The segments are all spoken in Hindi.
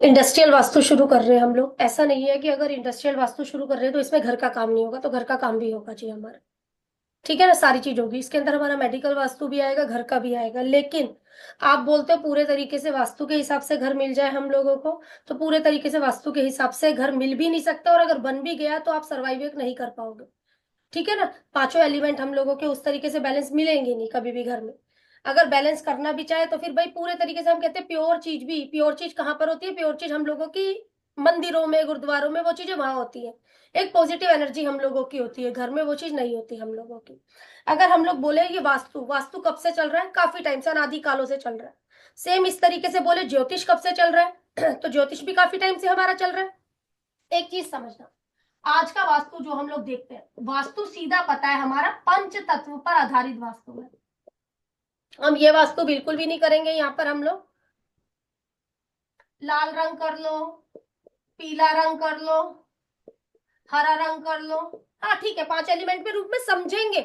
इंडस्ट्रियल वास्तु शुरू कर रहे हैं हम लोग, ऐसा नहीं है कि अगर इंडस्ट्रियल वास्तु शुरू कर रहे हैं तो इसमें घर का काम नहीं होगा, तो घर का काम भी होगा जी हमारा। ठीक है ना, सारी चीज होगी इसके अंदर, हमारा मेडिकल वास्तु भी आएगा, घर का भी आएगा। लेकिन आप बोलते हो पूरे तरीके से वास्तु के हिसाब से घर मिल जाए हम लोगों को, तो पूरे तरीके से वास्तु के हिसाब से घर मिल भी नहीं सकता, और अगर बन भी गया तो आप सर्वाइव नहीं कर पाओगे। ठीक है ना, पांचों एलिमेंट हम लोगों के उस तरीके से बैलेंस मिलेंगे नहीं कभी भी घर में। अगर बैलेंस करना भी चाहे तो फिर भाई पूरे तरीके से, हम कहते हैं प्योर चीज भी, प्योर चीज कहाँ पर होती है? प्योर चीज हम लोगों की मंदिरों में, गुरुद्वारों में, वो चीजें वहां होती है। एक पॉजिटिव एनर्जी हम लोगों की होती है, घर में वो चीज नहीं होती हम लोगों की। अगर हम लोग बोले ये वास्तु, वास्तु कब से चल रहा है? काफी टाइम से, अनादि कालों से चल रहा है। सेम इस तरीके से बोले ज्योतिष कब से चल रहा है तो ज्योतिष भी काफी टाइम से हमारा चल रहा है। एक चीज समझना, आज का वास्तु जो हम लोग देखते हैं, वास्तु सीधा पता है हमारा पंच तत्व पर आधारित वास्तु है। हम ये वास्तु बिल्कुल भी नहीं करेंगे यहाँ पर हम लोग लाल रंग कर लो, पीला रंग कर लो, हरा रंग कर लो। हाँ ठीक है, पांच एलिमेंट के रूप में समझेंगे।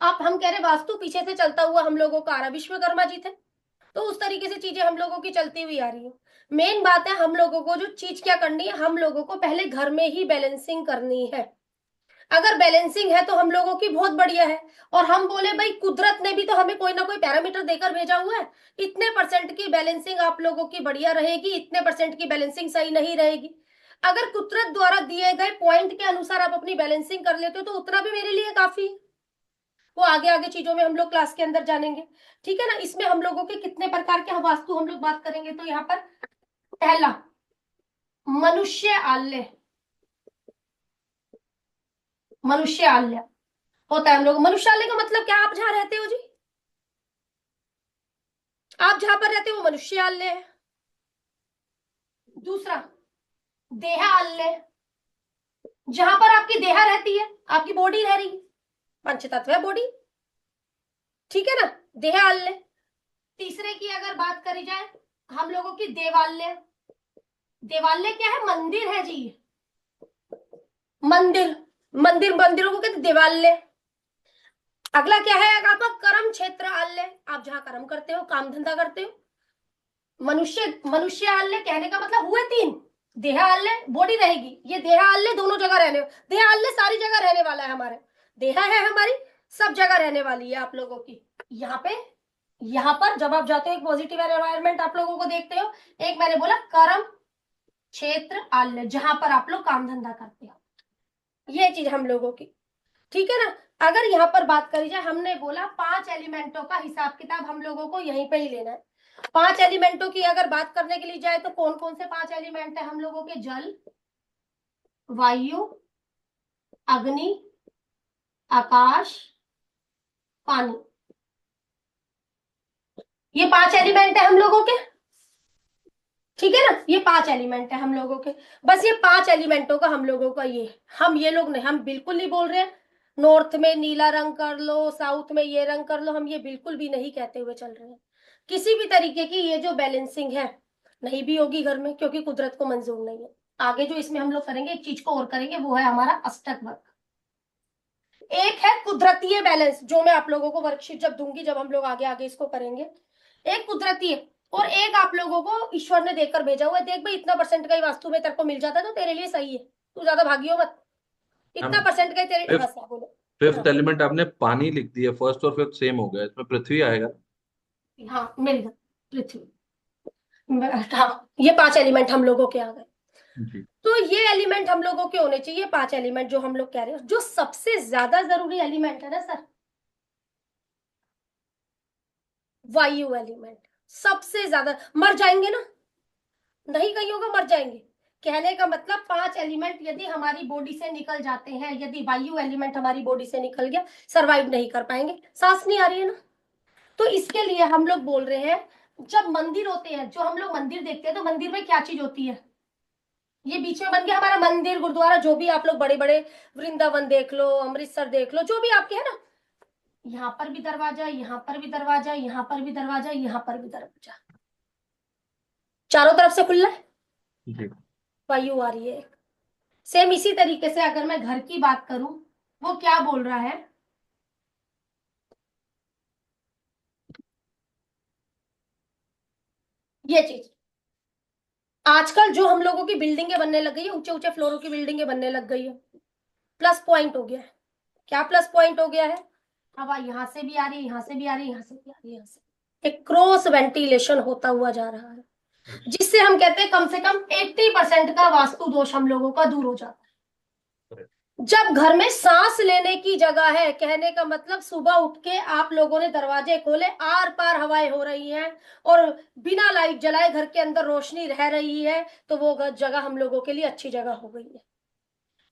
आप, हम कह रहे वास्तु पीछे से चलता हुआ हम लोगों का आ रहा, विश्वकर्मा जी थे, तो उस तरीके से चीजें हम लोगों की चलती हुई आ रही है। मेन बात है हम लोगों को जो चीज क्या करनी है, हम लोगों को पहले घर में ही बैलेंसिंग करनी है। अगर बैलेंसिंग है तो हम लोगों की बहुत बढ़िया है। और हम बोले भाई कुदरत ने भी तो हमें कोई ना कोई पैरामीटर देकर भेजा हुआ है, इतने परसेंट की बैलेंसिंग आप लोगों की बढ़िया रहेगी, इतने परसेंट की बैलेंसिंग सही नहीं रहेगी। अगर कुदरत द्वारा दिए गए पॉइंट के अनुसार आप अपनी बैलेंसिंग कर लेते हो तो उतना भी मेरे लिए काफी है। वो आगे आगे चीजों में हम लोग क्लास के अंदर जानेंगे। ठीक है ना, इसमें हम लोगों के कितने प्रकार के वास्तु हम लोग बात करेंगे, तो यहाँ पर पहला मनुष्य आल्य, मनुष्य आल्य होता है हम लोग। मनुष्यालय का मतलब क्या? आप जहां रहते हो जी, आप जहां पर रहते हो वो मनुष्यालय है। दूसरा देहालय, जहां पर आपकी देहा रहती है, आपकी बॉडी रह रही है, पंच तत्व है बॉडी। ठीक है ना, देहालय। तीसरे की अगर बात करी जाए हम लोगों की देवालय, देवालय क्या है? मंदिर है जी, मंदिर, मंदिर, मंदिरों को कहते हैं देवालय। अगला क्या है आपका? कर्म क्षेत्र आलय, आप जहां कर्म करते हो, काम धंधा करते हो। मनुष्य, मनुष्य आल्य कहने का मतलब हुए तीन, देहा आल्य बॉडी रहेगी, ये देहा आल्य दोनों जगह रहने, देहा आल्य सारी जगह रहने वाला है हमारे, देहा है हमारी, सब जगह रहने वाली है आप लोगों की। यहाँ पे, यहाँ पर जब आप जाते हो एक पॉजिटिव एनवायरमेंट आप लोगों को देखते हो। एक मैंने बोला कर्म क्षेत्र आल्य, जहां पर आप लोग काम धंधा करते हो, ये चीज हम लोगों की। ठीक है ना, अगर यहाँ पर बात करी जाए, हमने बोला पांच एलिमेंटों का हिसाब किताब हम लोगों को यहीं पे ही लेना है। पांच एलिमेंटों की अगर बात करने के लिए जाए तो कौन कौन से पांच एलिमेंट है हम लोगों के? जल, वायु, अग्नि, आकाश, पानी, ये पांच एलिमेंट है हम लोगों के। ठीक है ना, ये पांच एलिमेंट है हम लोगों के। बस ये पांच एलिमेंटों का हम लोगों का ये, हम ये लोग नहीं, हम बिल्कुल नहीं बोल रहे हैं नॉर्थ में नीला रंग कर लो, साउथ में ये रंग कर लो, हम ये बिल्कुल भी नहीं कहते हुए चल रहे हैं। किसी भी तरीके की ये जो बैलेंसिंग है नहीं भी होगी घर में, क्योंकि कुदरत को मंजूर नहीं है। आगे जो इसमें हम लोग करेंगे, एक चीज को और करेंगे, वो है हमारा अष्टक वर्क। एक है कुदरती बैलेंस, जो मैं आप लोगों को वर्कशीट जब दूंगी, जब हम लोग आगे आगे इसको करेंगे। एक कुदरती है, और एक आप लोगों को ईश्वर ने देकर भेजा हुआ है। देख भाई, इतना परसेंट का ही वास्तु में तेरे को मिल जाता है तो तेरे लिए सही है, तू ज्यादा भागियो मत, इतना हम परसेंट का ही तेरे। हाँ फिफ्थ सर बोलो। फिफ्थ हाँ, एलिमेंट आपने पानी लिख दिया, फर्स्ट और फिफ्थ सेम हो गया, इसमें पृथ्वी आएगा। हाँ मिल गया, पृथ्वी। हाँ, ये पांच एलिमेंट हम लोगों के आ गए। जी। तो ये एलिमेंट हम लोगों के होने चाहिए, पांच एलिमेंट जो हम लोग कह रहे हैं। जो सबसे ज्यादा जरूरी एलिमेंट है ना सर, वायु एलिमेंट। सबसे ज्यादा मर जाएंगे ना, नहीं कहीं होगा मर जाएंगे। कहने का मतलब पांच एलिमेंट यदि हमारी बॉडी से निकल जाते हैं, यदि वायु एलिमेंट हमारी बॉडी से निकल गया, सरवाइव नहीं कर पाएंगे, सांस नहीं आ रही है ना। तो इसके लिए हम लोग बोल रहे हैं, जब मंदिर होते हैं, जो हम लोग मंदिर देखते हैं, तो मंदिर में क्या चीज होती है? ये बीच में बन गया हमारा मंदिर, गुरुद्वारा, जो भी आप लोग बड़े बड़े, वृंदावन देख लो, अमृतसर देख लो, जो भी आपके है ना, यहाँ पर भी दरवाजा, यहाँ पर भी दरवाजा, यहाँ पर भी दरवाजा, यहाँ पर भी दरवाजा, चारों तरफ से खुला है, जी। वायु आ रही है। सेम इसी तरीके से अगर मैं घर की बात करूं, वो क्या बोल रहा है? ये चीज आजकल जो हम लोगों की बिल्डिंगें बनने लग गई है, ऊंचे ऊंचे फ्लोरों की बिल्डिंगें बनने लग गई है, प्लस पॉइंट हो गया है। क्या प्लस पॉइंट हो गया है? हवा यहां से भी आ रही है, यहां से भी आ रही है, यहां से भी आ रही है, यहां से एक क्रॉस वेंटिलेशन होता हुआ जा रहा है, जिससे हम कहते हैं कम से कम 80% का वास्तु दोष हम लोगों का दूर हो जाता है। जब घर में सांस लेने की जगह है, कहने का मतलब सुबह उठ के आप लोगों ने दरवाजे खोले, आर पार हवाएं हो रही हैं, और बिना लाइट जलाए घर के अंदर रोशनी रह रही है, तो वो जगह हम लोगों के लिए अच्छी जगह हो गई है।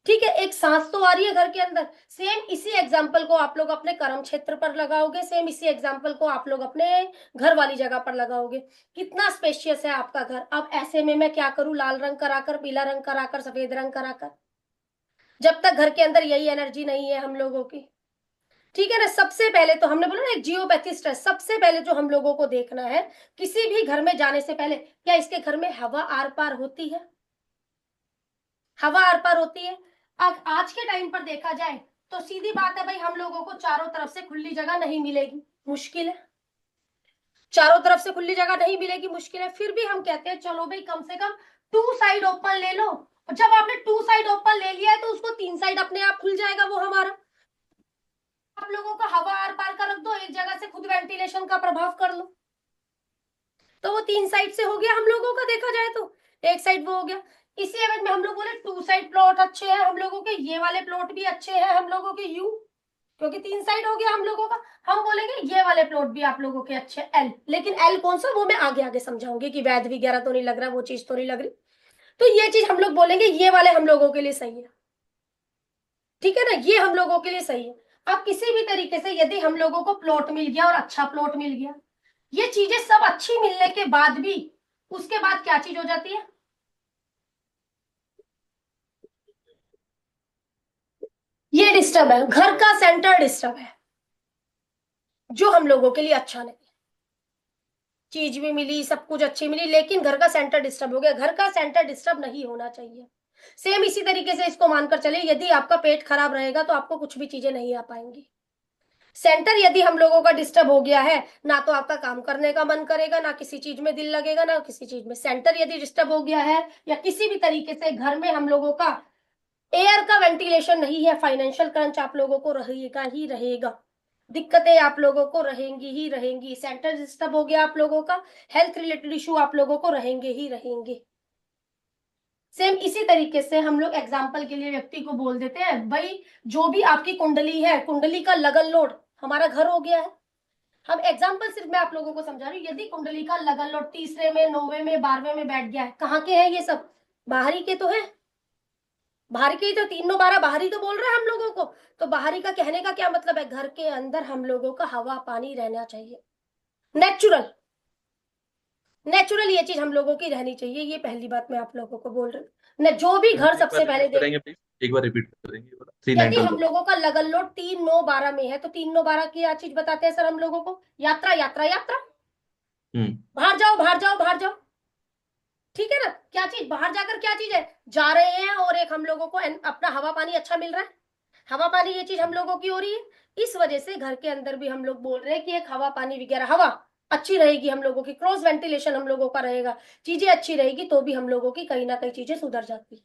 ठीक है, एक सांस तो आ रही है घर के अंदर। सेम इसी एग्जाम्पल को आप लोग अपने कर्म क्षेत्र पर लगाओगे, सेम इसी एग्जाम्पल को आप लोग अपने घर वाली जगह पर लगाओगे। कितना स्पेशियस है आपका घर। अब ऐसे में मैं क्या करूं, लाल रंग कराकर, पीला रंग कराकर, सफेद रंग कराकर, जब तक घर के अंदर यही एनर्जी नहीं है हम लोगों की। ठीक है ना, सबसे पहले तो हमने बोला ना, एक जियोपैथिस्ट है, सबसे पहले जो हम लोगों को देखना है, किसी भी घर में जाने से पहले, क्या इसके घर में हवा आर पार होती है? हवा आर पार होती है? आज के टाइम पर देखा जाए तो सीधी बात है भाई, हम लोगों को चारों तरफ से खुली जगह नहीं मिलेगी, मुश्किल है। चारों तरफ से खुली जगह नहीं मिलेगी, मुश्किल है। फिर भी हम कहते हैं चलो भाई कम से कम टू साइड ओपन ले लो। और जब आपने टू साइड ओपन ले लिया है तो उसको तीन साइड अपने आप खुल जाएगा वो हमारा। आप लोगों का हवा आर पार का रख दो, एक जगह से खुद वेंटिलेशन का प्रभाव कर लो, तो वो तीन साइड से हो गया हम लोगों का, देखा जाए तो एक साइड वो हो गया। इसी एवज में हम लोग बोले टू साइड प्लॉट अच्छे हैं हम लोगों के, ये वाले प्लॉट भी अच्छे हैं हम लोगों के, यू, क्योंकि तीन साइड हो गया हम लोगों का। हम बोलेंगे ये वाले प्लॉट भी आप लोगों के अच्छे, एल, लेकिन एल कौन सा, वो मैं आगे आगे समझाऊंगी कि वैध वगैरह तो नहीं लग रहा, वो चीज तो नहीं लग रही। तो ये चीज हम लोग बोलेंगे ये वाले हम लोगों के लिए सही है। ठीक है ना, ये हम लोगों के लिए सही है। अब किसी भी तरीके से यदि हम लोगों को प्लॉट मिल गया और अच्छा प्लॉट मिल गया, ये चीजें सब अच्छी मिलने के बाद भी उसके बाद क्या चीज हो जाती है? ये डिस्टर्ब है, घर का सेंटर डिस्टर्ब है, जो हम लोगों के लिए अच्छा नहीं। चीज भी मिली, सब कुछ अच्छी मिली, लेकिन घर का सेंटर डिस्टर्ब हो गया। घर का सेंटर डिस्टर्ब नहीं होना चाहिए। सेम इसी तरीके से इसको मानकर चले, यदि आपका पेट खराब रहेगा तो आपको कुछ भी चीजें नहीं आ पाएंगी। सेंटर यदि हम लोगों का डिस्टर्ब हो गया है, ना तो आपका काम करने का मन करेगा, ना किसी चीज में दिल लगेगा, ना किसी चीज में। सेंटर यदि डिस्टर्ब हो गया है, या किसी भी तरीके से घर में हम लोगों का एयर का वेंटिलेशन नहीं है, फाइनेंशियल क्रंच आप लोगों को रहेगा ही रहेगा, दिक्कतें आप लोगों को रहेंगी ही रहेंगी। सेंटर डिस्टर्ब हो गया आप लोगों का, हेल्थ रिलेटेड इशू आप लोगों को रहेंगे ही रहेंगे। सेम इसी तरीके से हम लोग एग्जाम्पल के लिए व्यक्ति को बोल देते हैं भाई, जो भी आपकी कुंडली है, कुंडली का लगन लोड हमारा घर हो गया है। हम एग्जाम्पल सिर्फ मैं आप लोगों को समझा रही हूँ, यदि कुंडली का लगन लोड तीसरे में, नौवे में, 12वें में बैठ गया है, कहाँ के हैं ये सब? बाहरी के तो है। बाहर के ही तो, तीनों बारह बाहरी तो बोल रहे हैं हम लोगों को। तो बाहरी का कहने का क्या मतलब है? घर के अंदर हम लोगों का हवा पानी रहना चाहिए, नेचुरल। नेचुरल ये चीज हम लोगों की रहनी चाहिए, ये पहली बात मैं आप लोगों को बोल रही हूँ। न जो भी मैम घर एक बार सबसे पहले रिपीट देख, करेंगे प्लीज, एक बार रिपीट करेंगे ये वाला थ्री नाइन यदि डबल हम वन। लोगों का लगन लोड 3 9 12 में है, तो 3 9 12 की क्या चीज बताते हैं सर हम लोगों को? यात्रा यात्रा यात्रा। हम्म। बाहर जाओ बाहर जाओ बाहर जाओ। ठीक है ना, क्या चीज बाहर जाकर, क्या चीज है? जा रहे हैं, और एक हम लोगों को अपना हवा पानी अच्छा मिल रहा है। हवा पानी ये चीज हम लोगों की हो रही है। इस वजह से घर के अंदर भी हम लोग बोल रहे हैं कि एक हवा पानी वगैरह, हवा अच्छी रहेगी हम लोगों की, क्रॉस वेंटिलेशन हम लोगों का रहेगा, चीजें अच्छी रहेगी, तो भी हम लोगों की कहीं ना कहीं चीजें सुधर जाती।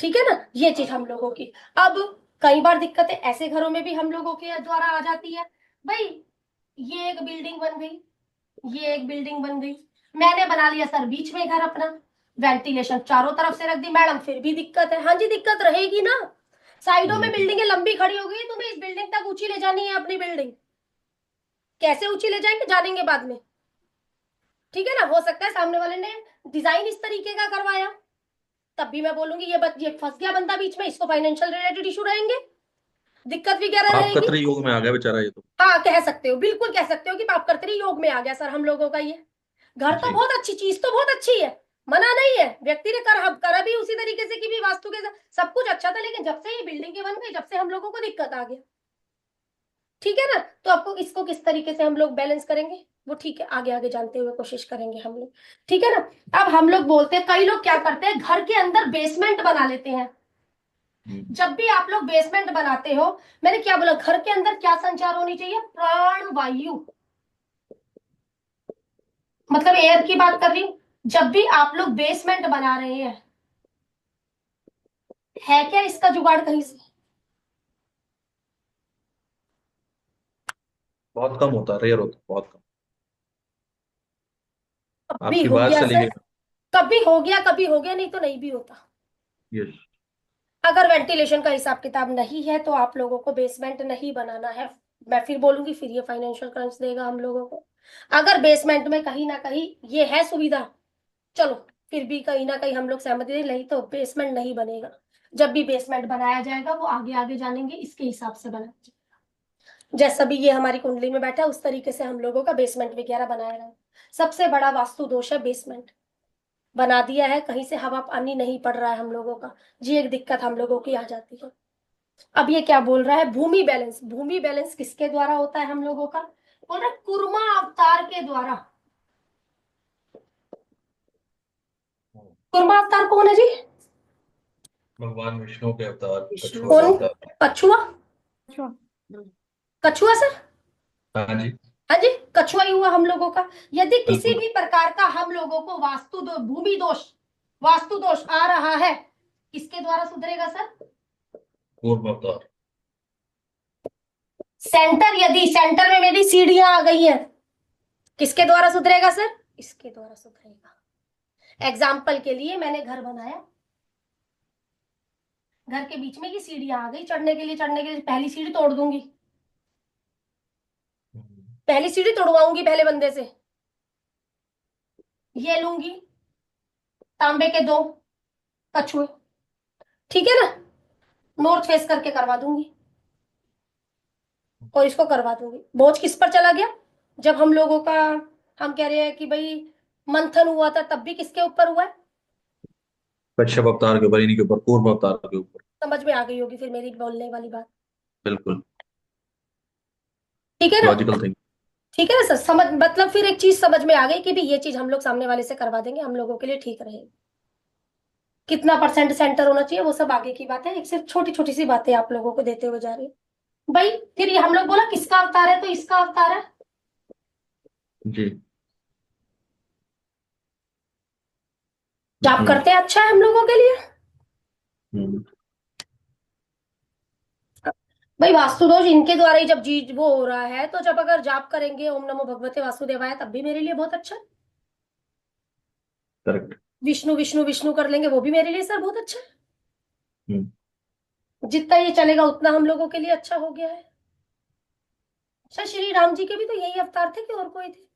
ठीक है ना, ये चीज हम लोगों की। अब कई बार दिक्कतें ऐसे घरों में भी हम लोगों के द्वारा आ जाती है भाई। ये एक बिल्डिंग बन गई, ये एक बिल्डिंग बन गई, मैंने बना लिया सर बीच में घर अपना, वेंटिलेशन चारों तरफ से रख दी मैडम, फिर भी दिक्कत है। हाँ जी, दिक्कत रहेगी ना। साइडों में हम्म। बिल्डिंगें लंबी खड़ी हो गई, तुम्हें इस बिल्डिंग तक ऊंची ले जानी है अपनी बिल्डिंग, कैसे ऊंची ले जाएंगे, जानेंगे बाद में। ठीक है ना, हो सकता है सामने वाले ने डिजाइन इस तरीके का करवाया, तब भी मैं बोलूंगी ये फंस गया बंदा बीच में, इसको फाइनेंशियल रिलेटेड इशू रहेंगे, दिक्कत वगैरह पाप रहेगी। कतरे योग में आ गया बेचारा ये तो। हाँ, कह सकते हो, बिल्कुल कह सकते हो कि पाप कर्तरी योग में आ गया सर हम लोगों का ये। घर तो जी। बहुत अच्छी चीज, तो बहुत अच्छी है, मना नहीं है, व्यक्ति ने करा भी उसी तरीके से कि भी वास्तु के सब कुछ अच्छा था, लेकिन जब से ये बिल्डिंग के बन गई, जब से हम लोगों को दिक्कत आ गया। ठीक है ना, तो आपको इसको किस तरीके से हम लोग बैलेंस करेंगे, वो ठीक है, आगे आगे जानते हुए कोशिश करेंगे हम लोग। ठीक है ना। अब हम लोग बोलते हैं, कई लोग क्या करते हैं, घर के अंदर बेसमेंट बना लेते हैं। हम्म। जब भी आप लोग बेसमेंट बनाते हो, मैंने क्या बोला, घर के अंदर क्या संचार होनी चाहिए? प्राण वायु। मतलब एयर की बात कर रही हूँ। जब भी आप लोग बेसमेंट बना रहे हैं, है क्या इसका जुगाड़ कहीं से? बहुत कम होता है, रेयर होता है, बहुत कम। कभी आपकी हो बात गया से सर, लेके। कभी हो गया, कभी हो गया, नहीं तो नहीं भी होता। यस। अगर वेंटिलेशन का हिसाब किताब नहीं है तो आप लोगों को बेसमेंट नहीं बनाना है। मैं फिर बोलूंगी, फिर ये फाइनेंशियल क्रंच देगा हम लोगों को। अगर बेसमेंट में कहीं ना कहीं ये है सुविधा, चलो, फिर भी कहीं ना कहीं हम लोग सहमति दें, नहीं तो बेसमेंट नहीं बनेगा। जब भी बेसमेंट बनाया जाएगा वो आगे आगे जानेंगे इसके हिसाब से बनाया जाएगा। जैसा भी ये हमारी कुंडली में बैठा है उस तरीके से हम लोगों का बेसमेंट वगैरह बनाया है। सबसे बड़ा वास्तु दोष है बेसमेंट। बना दिया है, कहीं से हवा पानी नहीं पड़ रहा है हम लोगों का, जी एक दिक्कत हम लोगों की आ जाती है। अब ये क्या बोल रहा है, भूमि बैलेंस। भूमि बैलेंस किसके द्वारा होता है हम लोगों का? बोल रहा है कुर्मा अवतार के द्वारा। कुर्मा अवतार कौन है जी? भगवान विष्णु के अवतार, विष्णु कछुआ का कौन? जी। अवतार। कछुआ? अच्छा। कछुआ सर? हाँ जी। हाँ जी, कछुआ ही हुआ हम लोगों का। यदि किसी बिल्कुल। भी प्रकार का हम लोगों को भूमि दोष, वास्तु दोष आ रहा है, किसके द्वारा सुधरेगा सर? पूर्व अवतार। सेंटर, यदि सेंटर में मेरी सीढ़ियां आ गई हैं, किसके द्वारा सुधरेगा सर? इसके द्वारा सुधरेगा। एग्जाम्पल के लिए मैंने घर बनाया, घर के बीच में ये सीढ़ियां आ गई, चढ़ने के लिए पहली सीढ़ी तोड़ दूंगी, पहली सीढ़ी तोड़वाऊंगी पहले बंदे से। ये लूंगी तांबे के दो कछुए, ठीक है ना, नॉर्थ फेस करके करवा दूंगी, और इसको करवा दूंगी। बोझ किस पर चला गया? जब हम लोगों का, हम कह रहे हैं कि भाई मंथन हुआ था, तब भी किसके ऊपर हुआ है? कश्यप अवतार के ऊपर, इन्हीं के ऊपर, पूर्व अवतार के ऊपर। समझ में आ गई होगी फिर मेरी बोलने वाली बात। बिल्कुल। ठीक है ना? Logical thing. ठीक है ना सर, समझ मतलब फिर एक चीज समझ में आ गई कि भी ये चीज हम लोग सामने वाले से करवा देंगे, हम लोगों के लिए ठीक रहेगी। कितना परसेंट सेंटर होना चाहिए वो सब आगे की बात है, एक सिर्फ छोटी छोटी सी बातें आप लोगों को देते हुए जा रही हूँ भाई। फिर ये हम लोग बोला किसका अवतार है, तो इसका अवतार है। जी। जाप हम्म। करते हैं, अच्छा है हम लोगों के लिए। हम्म। भाई वास्तु दोष इनके द्वारा ही जब जी वो हो रहा है, तो जब अगर जाप करेंगे ओम नमो भगवते वासुदेवाय, तब भी मेरे लिए बहुत अच्छा है। करेक्ट। विष्णु विष्णु विष्णु कर लेंगे, वो भी मेरे लिए सर बहुत अच्छा हम्म। है। जितना ये चलेगा उतना हम लोगों के लिए अच्छा हो गया है। अच्छा, श्री राम जी के भी तो यही अवतार थे कि और कोई थे?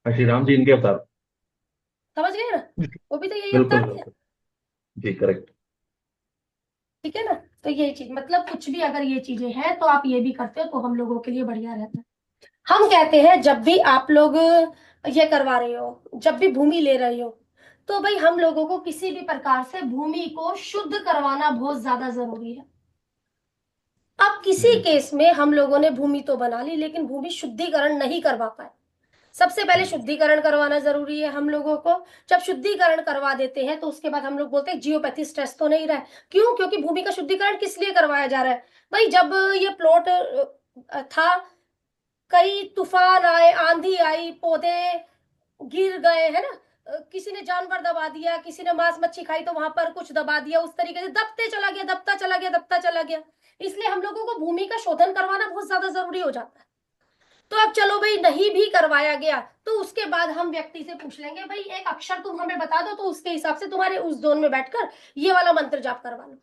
श्री राम जी इनके अवतार। समझ गए ना? वो भी तो यही बिल्कुल अवतार थे। बिल्कुल। जी करेक्ट। ठीक है ना? तो ये चीज मतलब कुछ भी अगर ये चीजें हैं तो आप ये भी करते हो तो हम लोगों के लिए बढ़िया रहता है। हम कहते हैं जब भी आप लोग ये करवा रहे हो, जब भी भूमि ले रहे हो, तो भाई हम लोगों को किसी भी प्रकार से भूमि को शुद्ध करवाना बहुत ज्यादा जरूरी है। अब किसी हम्म। केस में हम लोगों ने भूमि तो बना ली लेकिन भूमि शुद्धिकरण नहीं करवा पाए। सबसे पहले शुद्धिकरण करवाना जरूरी है हम लोगों को। जब शुद्धिकरण करवा देते हैं तो उसके बाद हम लोग बोलते हैं जियोपैथी स्ट्रेस तो नहीं रहा है। क्यों? क्योंकि भूमि का शुद्धिकरण किस लिए करवाया जा रहा है? भाई जब ये प्लॉट था, कई तूफान आए, आंधी आई, पौधे गिर गए, है ना, किसी ने जानवर दबा दिया, किसी ने मांस मच्छी खाई तो वहां पर कुछ दबा दिया, उस तरीके से दबते चला गया, दबता चला गया, दबता चला गया। इसलिए हम लोगों को भूमि का शोधन करवाना बहुत ज्यादा जरूरी हो जाता है। तो अब चलो भाई नहीं भी करवाया गया तो उसके बाद हम व्यक्ति से पूछ लेंगे, भाई एक अक्षर तुम हमें बता दो, तो उसके हिसाब से तुम्हारे उस जोन में बैठकर ये वाला मंत्र जाप करवा लो।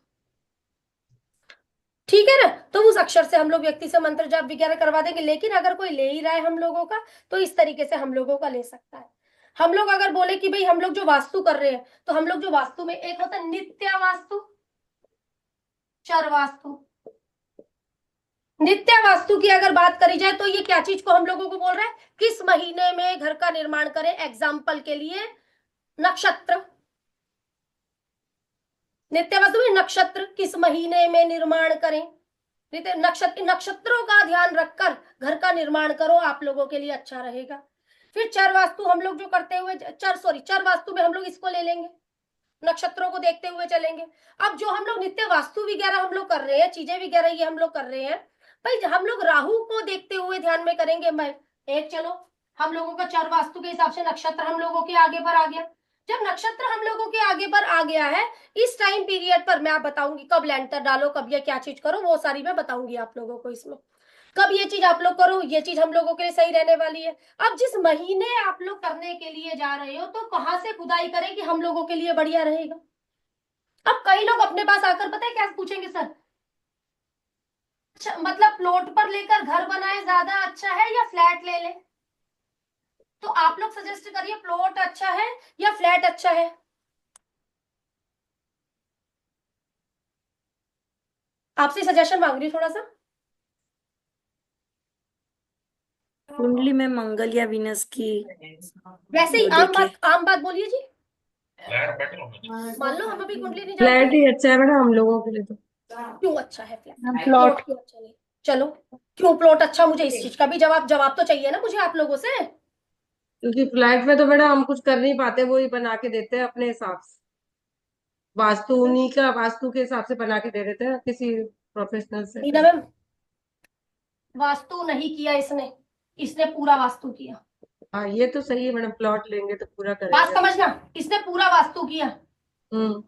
ठीक है ना? तो उस अक्षर से हम लोग व्यक्ति से मंत्र जाप वगैरह करवा देंगे। लेकिन अगर कोई ले ही रहा है हम लोगों का, तो इस तरीके से हम लोगों का ले सकता है। हम लोग अगर बोले कि भाई हम लोग जो वास्तु कर रहे हैं, तो हम लोग जो वास्तु में एक होता है नित्य वास्तु, चर वास्तु। नित्य वास्तु की अगर बात करी जाए तो ये क्या चीज को हम लोगों को बोल रहा है, किस महीने में घर का निर्माण करें। एग्जाम्पल के लिए नक्षत्र, नित्य वास्तु में नक्षत्र किस महीने में निर्माण करें। नित्य नक्षत्र, नक्षत्रों का ध्यान रखकर घर का निर्माण करो, आप लोगों के लिए अच्छा रहेगा। फिर चर वास्तु हम लोग जो करते हुए, चर वास्तु में हम लोग इसको ले लेंगे, नक्षत्रों को देखते हुए चलेंगे। अब जो हम लोग नित्य वास्तु वगैरह हम लोग कर रहे हैं, चीजें वगैरह ये हम लोग कर रहे हैं, भाई हम लोग राहु को देखते हुए ध्यान में करेंगे। मैं एक चलो हम लोगों का चर वास्तु के हिसाब से नक्षत्र हम लोगों के आगे पर आ गया। जब नक्षत्र हम लोगों के आगे पर आ गया है, इस टाइम पीरियड पर मैं आप बताऊंगी कब लेंटर डालो, कब ये क्या चीज करो, वो सारी मैं बताऊंगी आप लोगों को इसमें। कब ये चीज आप लोग करो, ये चीज हम लोगों के लिए सही रहने वाली है। अब जिस महीने आप लोग करने के लिए जा रहे हो, तो कहाँ से खुदाई करें कि हम लोगों के लिए बढ़िया रहेगा। अब कई लोग अपने पास आकर पता है क्या पूछेंगे, सर अच्छा मतलब प्लॉट पर लेकर घर बनाए ज्यादा अच्छा है या फ्लैट ले ले। तो आप लोग सजेस्ट करिए, प्लॉट अच्छा है या फ्लैट अच्छा है। आपसे सजेशन मांग रही हूँ थोड़ा सा। कुंडली में मंगल या वीनस की वैसे ही वो आम देखे। बात, आम बात बोलिए जी। मान लो हम अभी कुंडली नहीं फ्लैट जानते। ही अच्छा है मैडम हम लोगों के लिए तो। क्यों अच्छा है फ्लैट, प्लॉट प्लॉट। क्यों अच्छा नहीं। चलो, क्यों प्लॉट अच्छा, मुझे इस चीज का भी जवाब जवाब तो चाहिए ना मुझे आप लोगों से। क्योंकि फ्लैट में तो मैडम हम कुछ कर नहीं पाते, वो ही बना के देते हैं अपने हिसाब से। वास्तु उन्हीं का वास्तु के हिसाब से बना के दे देते हैं किसी प्रोफेशनल से नीना फिर। मैम, वास्तु नहीं किया इसने, इसने पूरा वास्तु किया। हाँ ये तो सही है मैडम, प्लॉट लेंगे तो पूरा बात करेंगे। समझना, इसने पूरा वास्तु किया। हम्म।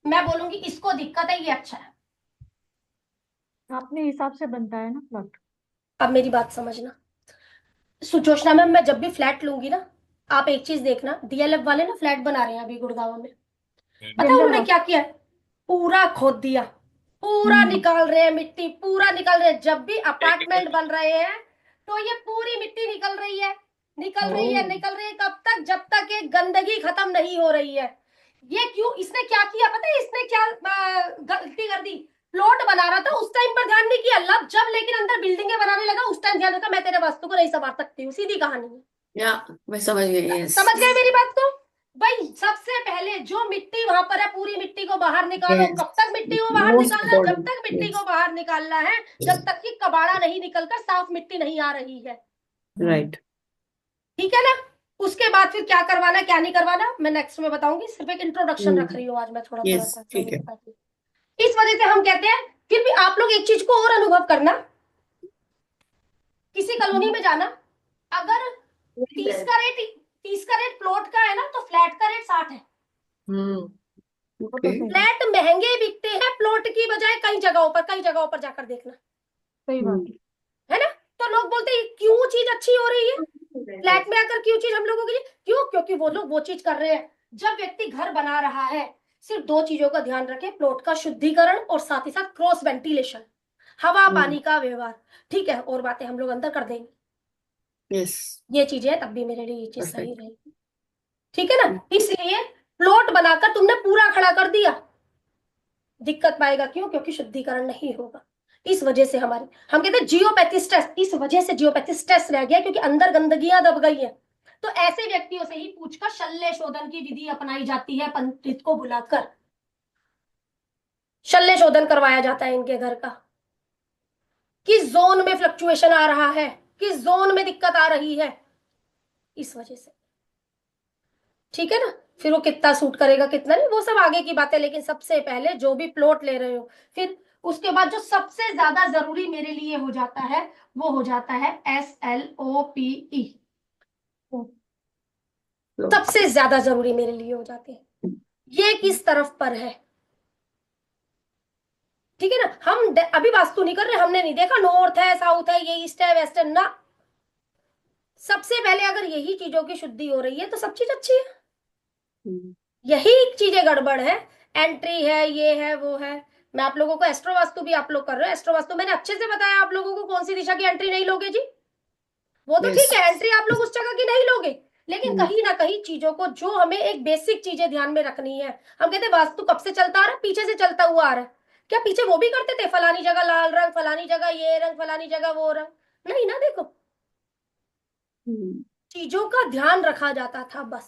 मैं बोलूंगी इसको दिक्कत है, ये अच्छा है। अपने हिसाब से बनता है ना प्लॉट। अब मेरी बात समझना, सुजोशना मैम, मैं जब भी फ्लैट लूंगी ना, आप एक चीज देखना, डीएलएफ वाले ना फ्लैट बना रहे हैं अभी गुड़गांव में। पता है जनरल उन्होंने हाउस। क्या किया है, पूरा खोद दिया, पूरा हम्म। निकाल रहे हैं मिट्टी, पूरा निकाल रहे हैं। जब भी अपार्टमेंट बन रहे हैं तो ये पूरी मिट्टी निकल रही है, निकल रही है, ओ। निकल रही है। कब तक, जब तक ये गंदगी खत्म नहीं हो रही है। ये क्यों, इसने क्या किया पता है, इसने क्या गलती कर दी। प्लॉट बना रहा था उस टाइम पर ध्यान नहीं किया, लब जब लेकिन अंदर बिल्डिंगे बनाने लगा उस टाइम ध्यान रखा, मैं तेरे वास्तु को नहीं संवार सकती हूँ, सीधी कहानी है। या मैं समझ गई, यस। समझ गए मेरी बात को। भाई सबसे पहले जो मिट्टी वहां पर है, पूरी मिट्टी को बाहर निकालो। यस, कब तक मिट्टी को बाहर मोस्ट निकालना है, जब इम्पोर्टेंट, तक मिट्टी यस। को बाहर निकालना है, जब तक कि कबाड़ा नहीं निकलकर साफ मिट्टी नहीं आ रही है। राइट। ठीक है ना। उसके बाद फिर क्या करवाना क्या नहीं करवाना मैं नेक्स्ट में बताऊंगी, सिर्फ एक इंट्रोडक्शन रख हम्म। रही हूँ आज मैं थोड़ा थोड़ा यस सा ठीक चीजें है। बताती हूँ। इस वजह से हम कहते हैं, फिर भी आप लोग एक चीज को और अनुभव करना, किसी कॉलोनी में जाना, अगर 30 का रेट प्लॉट का है ना, तो फ्लैट का रेट 60 है। हम्म। वो ओके। तो सही है। फ्लैट महंगे बिकते हैं प्लॉट की बजाय, कई जगहों पर जाकर देखना, सही बात है। है ना। तो लोग बोलते हैं क्यों चीज अच्छी हो रही है, फ्लैट में आकर क्यों चीज हम लोगों के लिए, क्यों, क्योंकि वो लोग वो चीज कर रहे हैं। जब व्यक्ति घर बना रहा है, सिर्फ दो चीजों का ध्यान रखें, प्लॉट का शुद्धिकरण और साथ ही साथ क्रॉस वेंटिलेशन, हवा पानी का व्यवहार। ठीक है, और बातें हम लोग अंदर कर देंगे। यस। ये चीजें हैं, तब भी मेरे लिए ये चीज सही परफेक्ट। रहेगी। ठीक है ना। इसलिए प्लॉट बनाकर तुमने पूरा खड़ा कर दिया, दिक्कत पाएगा, क्यों, क्योंकि शुद्धिकरण नहीं होगा। इस वजह से हमारी, हम कहते हैं जियोपैथी स्ट्रेस, इस वजह से जियोपैथी स्ट्रेस रह गया, क्योंकि अंदर गंदगियां दब गई है। तो ऐसे व्यक्तियों से ही पूछकर शल्य शोधन की विधि अपनाई जाती है, पंडित को बुलाकर शल्य शोधन करवाया जाता है इनके घर का, किस जोन में फ्लक्चुएशन आ रहा है, किस जोन में दिक्कत आ रही है, इस वजह से। ठीक है ना। फिर वो कितना सूट करेगा कितना नहीं, वो सब आगे की बातें, लेकिन सबसे पहले जो भी प्लॉट ले रहे हो, फिर उसके बाद जो सबसे ज्यादा जरूरी मेरे लिए हो जाता है, वो हो जाता है SLOPE। सबसे ज्यादा जरूरी मेरे लिए हो जाते हैं, ये किस तरफ पर है। ठीक है ना। हम अभी वास्तु नहीं कर रहे, हमने नहीं देखा नॉर्थ है साउथ है, ये ईस्ट है वेस्ट है ना। सबसे पहले अगर यही चीजों की शुद्धि हो रही है तो सब चीज अच्छी है। यही चीजें गड़बड़ है, एंट्री है, ये है वो है। मैं आप लोगों को एस्ट्रो वास्तु भी आप लोग कर रहे हो, एस्ट्रो वास्तु मैंने अच्छे से बताया आप लोगों को, कौन सी दिशा की एंट्री नहीं लोगे जी। वो तो यस। ठीक है, एंट्री आप लोग उस जगह की नहीं लोगे, लेकिन कहीं ना कहीं चीजों को, जो हमें एक बेसिक चीजें ध्यान में रखनी है। हम कहते हैं वास्तु कब से चलता आ रहा है, पीछे से चलता हुआ आ रहा है। क्या पीछे वो भी करते थे, फलानी जगह लाल रंग, फलानी जगह ये रंग, फलानी जगह वो रंग, नहीं ना। देखो, चीजों का ध्यान रखा जाता था बस।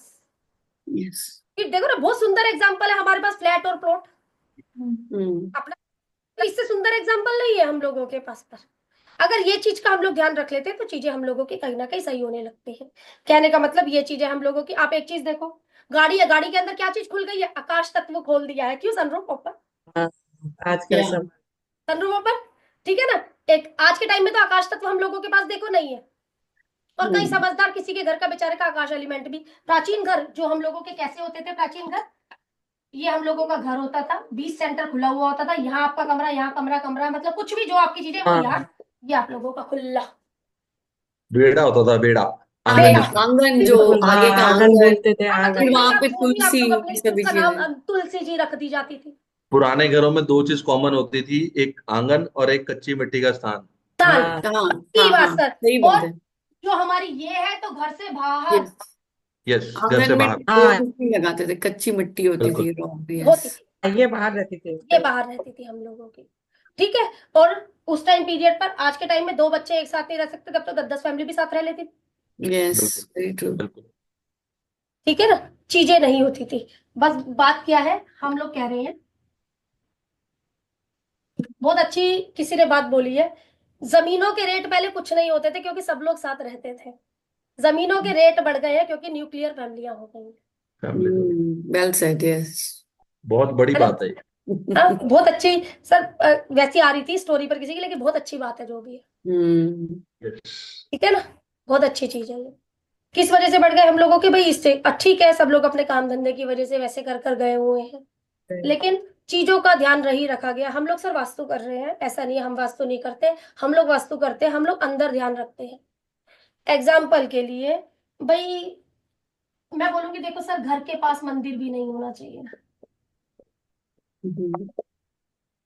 यस। फिर देखो ना, बहुत सुंदर एग्जाम्पल है हमारे पास, फ्लैट और प्लॉट हम्म। अपना। तो इससे सुंदर एग्जाम्पल नहीं है हम लोगों के पास पर। अगर ये चीज का हम लोग ध्यान रख लेते हैं तो चीजें हम लोगों की कहीं ना कहीं सही होने लगती है। कहने का मतलब, ये चीजें हम लोगों की, आप एक चीज देखो, गाड़ी है, गाड़ी के अंदर क्या चीज खुल गई है, आकाश तत्व खोल दिया है, क्यों, सनरूफ ओपन, हाँ, आजकल सब। Sunroof open. ठीक है ना। एक आज के टाइम में तो आकाश तत्व हम लोगों के पास देखो नहीं है, और कई समझदार किसी के घर का बेचारे का आकाश एलिमेंट भी। प्राचीन घर जो हम लोगों के कैसे होते थे, प्राचीन घर, ये हम लोगों का घर होता था, 20 सेंटर खुला हुआ होता था, यहाँ आपका कमरा, यहाँ कमरा, मतलब कुछ भी जो आपकी चीजें वो हाँ यहाँ, ये आप लोगों का खुला बेड़ा होता था, बेड़ा, आंगन बेड़ा। जिसको। आंगन, जो बिल्कुल, हाँ आगे का आंगन आंगन, बोलते थे, हाँ मतलब आंगन। फिर वहां बेड़ा, पे जो भी आप तुलसी, लोग अपने, ये सभी उसका नाम चीजें। तुलसी जी रख दी जाती थी। पुराने घरों में दो चीज कॉमन होती थी, एक आंगन और एक कच्ची मिट्टी का स्थान। तान हाँ हाँ की हाँ बात हाँ, सर। सही और बात है। जो हमारी ये है तो घर से बाहर यस, यस, घर आंगन से में बाहर। वो हाँ, नहीं लगाते थे, कच्ची मिट्टी होती बिल्कुल। थी, रॉक। यस। होती थी, ये बाहर रहती थी। ये बाहर रहती थी हम लोगों की। ठीक है। और उस टाइम पीरियड पर, आज के टाइम में दो बच्चे एक साथ नहीं रह सकते, तब तो 10-10 फैमिली भी साथ रह लेती थी। यस, बिल्कुल वेरी ट्रू। बिल्कुल। ठीक है ना, चीजें नहीं होती थी। बस बात क्या है, हम लोग कह रहे हैं, बहुत अच्छी किसी ने बात बोली है, जमीनों के रेट पहले कुछ नहीं होते थे क्योंकि सब लोग साथ रहते थे। जमीनों के रेट बढ़ गए हैं क्योंकि न्यूक्लियर फैमिलियां हो गई हैं। फैमिली तो वेल सेड, यस। बहुत बड़ी है ना। बात है ये। हाँ बहुत अच्छी। सर वैसी आ रही थी स्टोरी पर किसी की, लेकिन बहुत अच्छी बात है जो भी है। यस। ठीक है ना, बहुत अच्छी चीज है ये। किस वजह से बढ़ गए हम लोगों के, भाई इससे ठीक है, सब लोग अपने काम धंधे की वजह से वैसे कर कर गए हुए हैं, लेकिन चीजों का ध्यान रही रखा गया। हम लोग सर वास्तु कर रहे हैं, ऐसा नहीं है हम वास्तु नहीं करते, हम लोग वास्तु करते हैं, हम लोग अंदर ध्यान रखते हैं। एग्जाम्पल के लिए भाई मैं बोलूंगी, देखो सर, घर के पास मंदिर भी नहीं होना चाहिए।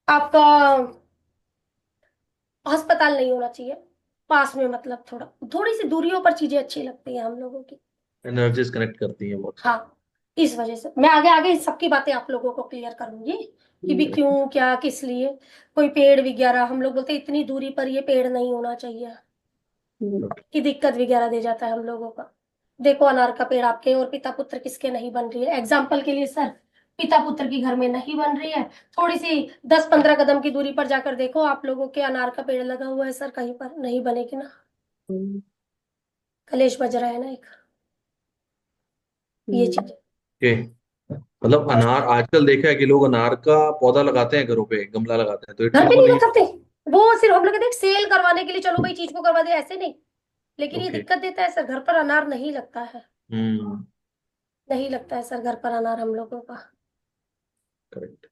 आपका अस्पताल नहीं होना चाहिए पास में, मतलब थोड़ी सी दूरियों पर चीजें अच्छी लगती हैं हम लोगों की। एनर्जीज कनेक्ट करती हैं बहुत। हाँ, इस वजह से मैं आगे आगे सबकी बातें आप लोगों को क्लियर करूंगी कि भी क्यों, क्या, किस लिए। कोई पेड़ वगैरह हम लोग बोलते हैं, इतनी दूरी पर ये पेड़ नहीं होना चाहिए कि दिक्कत वगैरह दे जाता है हम लोगों का। देखो अनार का पेड़ आपके और पिता पुत्र किसके नहीं बन रही है, एग्जाम्पल के लिए सर, पिता पुत्र की घर में नहीं बन रही है, थोड़ी सी 10-15 कदम की दूरी पर जाकर देखो, आप लोगों के अनार का पेड़ लगा हुआ है सर, कहीं पर नहीं बनेगी ना, कलेश बज रहा है ना एक, ये चीज। ओके। मतलब अनार, आजकल देखा है कि लोग अनार का पौधा लगाते हैं, घरों पे गमला लगाते हैं, तो इट्स घर पे बिल्कुल नहीं नहीं। लग सकते, वो सिर्फ हम लोग कहते हैं सेल करवाने के लिए, चलो भाई चीज को करवा दे, ऐसे नहीं। लेकिन ये ओके। दिक्कत देता है सर, घर पर अनार नहीं लगता है, हम्म। नहीं लगता है सर घर पर अनार हम लोगों का। करेक्ट।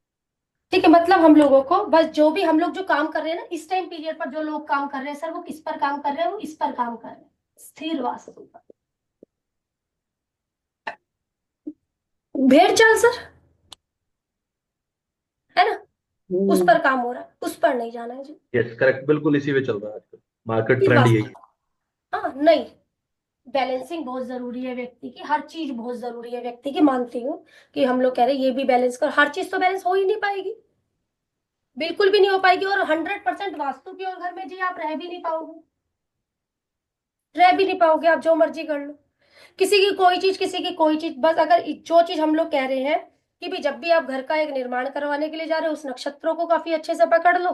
ठीक है, मतलब हम लोगों को बस जो भी हम लोग जो काम कर रहे हैं ना इस टाइम पीरियड पर, जो लोग काम कर रहे हैं सर, वो किस पर काम कर रहे हैं, वो इस पर काम कर रहे हैं, स्थिर वास्तु पर। भेड़ चाल सर, है ना, उस पर काम हो रहा है, उस पर नहीं जाना है जी। यस करेक्ट, बिल्कुल इसी पे चल रहा है आजकल, मार्केट स्थिर ट्रेंड यही वास्तु। है। हाँ नहीं, बैलेंसिंग बहुत जरूरी है व्यक्ति की, हर चीज बहुत जरूरी है व्यक्ति की, मानती हूँ कि हम लोग कह रहे हैं ये भी बैलेंस कर, हर चीज तो बैलेंस हो ही नहीं पाएगी, बिल्कुल भी नहीं हो पाएगी। और 100% वास्तु की और घर में जी आप रह भी नहीं पाओगे, रह भी नहीं पाओगे, आप जो मर्जी कर लो, किसी की कोई चीज, किसी की कोई चीज। बस अगर जो चीज हम लोग कह रहे हैं कि भी जब भी आप घर का एक निर्माण करवाने के लिए जा रहे हो, उस नक्षत्रों को काफी अच्छे से पकड़ लो,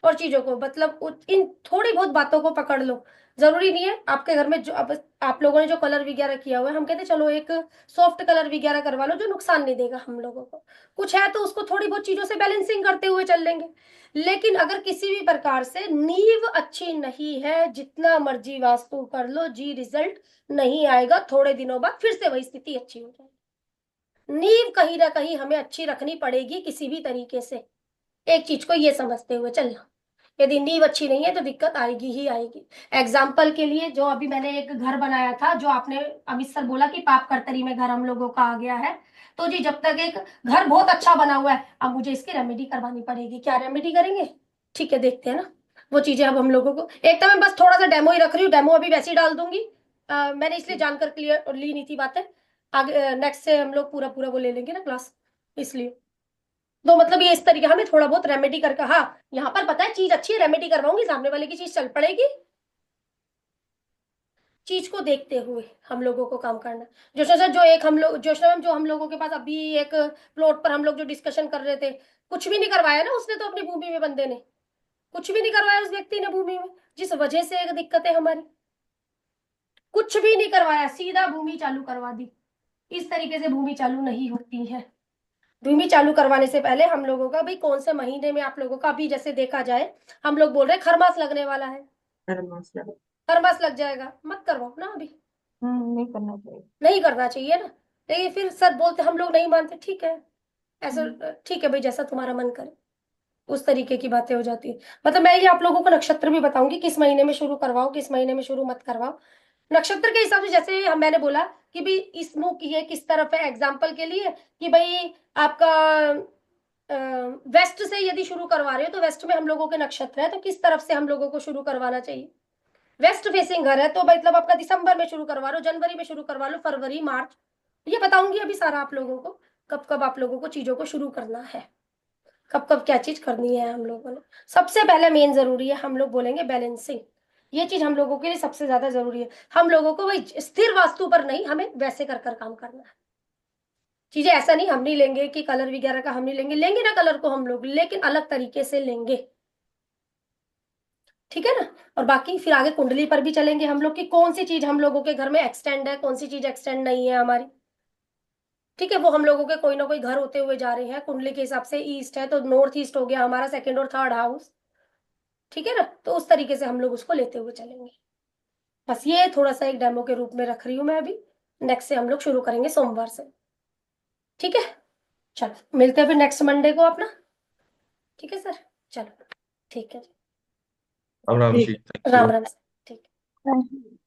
और चीजों को मतलब इन थोड़ी बहुत बातों को पकड़ लो। जरूरी नहीं है आपके घर में जो अब आप लोगों ने जो कलर वगैरह किया हुआ है, हम कहते हैं चलो एक सॉफ्ट कलर वगैरह करवा लो जो नुकसान नहीं देगा हम लोगों को, कुछ है तो उसको थोड़ी बहुत चीजों से बैलेंसिंग करते हुए चल लेंगे। लेकिन अगर किसी भी प्रकार से नींव अच्छी नहीं है, जितना मर्जी वास्तु कर लो जी, रिजल्ट नहीं आएगा, थोड़े दिनों बाद फिर से वही स्थिति अच्छी हो जाएगी। नींव कहीं ना कहीं हमें अच्छी रखनी पड़ेगी किसी भी तरीके से, एक चीज को ये समझते हुए चलना। यदि नींव अच्छी नहीं है तो दिक्कत आएगी ही आएगी। एग्जाम्पल के लिए, जो अभी मैंने एक घर बनाया था, जो आपने अमित सर बोला कि पाप करतरी में घर हम लोगों का आ गया है, तो जी जब तक एक घर बहुत अच्छा बना हुआ है, अब मुझे इसकी रेमेडी करवानी पड़ेगी। क्या रेमेडी करेंगे, ठीक है देखते हैं ना वो चीजें। अब हम लोगों को एक तो मैं बस थोड़ा सा डेमो ही रख रही हूँ, डेमो अभी वैसे ही डाल दूंगी। मैंने इसलिए जानकर क्लियर ली नहीं थी बातें, आगे नेक्स्ट से हम लोग पूरा पूरा वो ले लेंगे ना क्लास, इसलिए। तो मतलब ये इस तरीके हमें थोड़ा बहुत रेमेडी करके, हाँ यहाँ पर पता है चीज अच्छी है, रेमेडी करवाऊंगी, सामने वाले की चीज चल पड़ेगी, चीज को देखते हुए हम लोगों को काम करना। जोशना सर, जो एक हम लोग, जोशना मैम, जो हम लोगों के पास अभी एक प्लॉट पर हम लोग जो डिस्कशन कर रहे थे, कुछ भी नहीं करवाया ना उसने तो अपनी भूमि में, बंदे ने कुछ भी नहीं करवाया उस व्यक्ति ने भूमि में, जिस वजह से एक दिक्कत है हमारी, कुछ भी नहीं करवाया, सीधा भूमि चालू करवा दी। इस तरीके से भूमि चालू नहीं होती है। भूमि चालू करवाने से पहले हम लोगों का भाई कौन से महीने में आप लोगों का, अभी जैसे देखा जाए हम लोग बोल रहे हैं खरमास लगने वाला है, हर मसला। हर मास लग जाएगा, मत करवाओ ना अभी, नहीं करना चाहिए। नहीं करना चाहिए ना। लेकिन फिर सर बोलते हम लोग नहीं मानते, ठीक है, ऐसा ठीक है भाई, जैसा तुम्हारा मन करे, उस तरीके की बातें हो जाती है। मतलब मैं ये आप लोगों को नक्षत्र भी बताऊंगी, किस महीने में शुरू करवाओ, किस महीने में शुरू मत करवाओ। नक्षत्र के हिसाब से, जैसे मैंने बोला कि भाई इस मुंह की ये किस तरफ है, एग्जाम्पल के लिए कि भाई आपका वेस्ट से यदि शुरू करवा रहे हो तो वेस्ट में हम लोगों के नक्षत्र है, तो किस तरफ से हम लोगों को शुरू करवाना चाहिए। वेस्ट फेसिंग घर है तो मतलब आपका दिसंबर में शुरू करवा लो, जनवरी में शुरू करवा लो, फरवरी मार्च, ये बताऊंगी अभी सारा आप लोगों को, कब कब आप लोगों को चीजों को शुरू करना है, कब कब क्या चीज करनी है हम लोगों ने। सबसे पहले मेन जरूरी है, हम लोग बोलेंगे बैलेंसिंग, ये चीज हम लोगों के लिए सबसे ज्यादा जरूरी है। हम लोगों को वही स्थिर वास्तु पर नहीं, हमें वैसे कर कर काम करना है। चीजें ऐसा नहीं हम नहीं लेंगे कि कलर वगैरह का हम नहीं लेंगे, लेंगे ना कलर को हम लोग, लेकिन अलग तरीके से लेंगे, ठीक है ना। और बाकी फिर आगे कुंडली पर भी चलेंगे हम लोग कि कौन सी चीज हम लोगों के घर में एक्सटेंड है, कौन सी चीज एक्सटेंड नहीं है हमारी, ठीक है। वो हम लोगों के कोई ना कोई घर होते हुए जा रहे हैं, कुंडली के हिसाब से ईस्ट है तो नॉर्थ ईस्ट हो गया हमारा सेकंड और थर्ड हाउस, ठीक है ना। तो उस तरीके से हम लोग उसको लेते हुए चलेंगे। बस ये थोड़ा सा एक डेमो के रूप में रख रही हूँ मैं अभी, नेक्स्ट से हम लोग शुरू करेंगे सोमवार से, ठीक है। चलो मिलते हैं फिर नेक्स्ट मंडे को अपना, ठीक है सर, चलो ठीक है जी, अब राम ठीक जी, है। Thank Ram you. Ram sir, ठीक है। Thank you.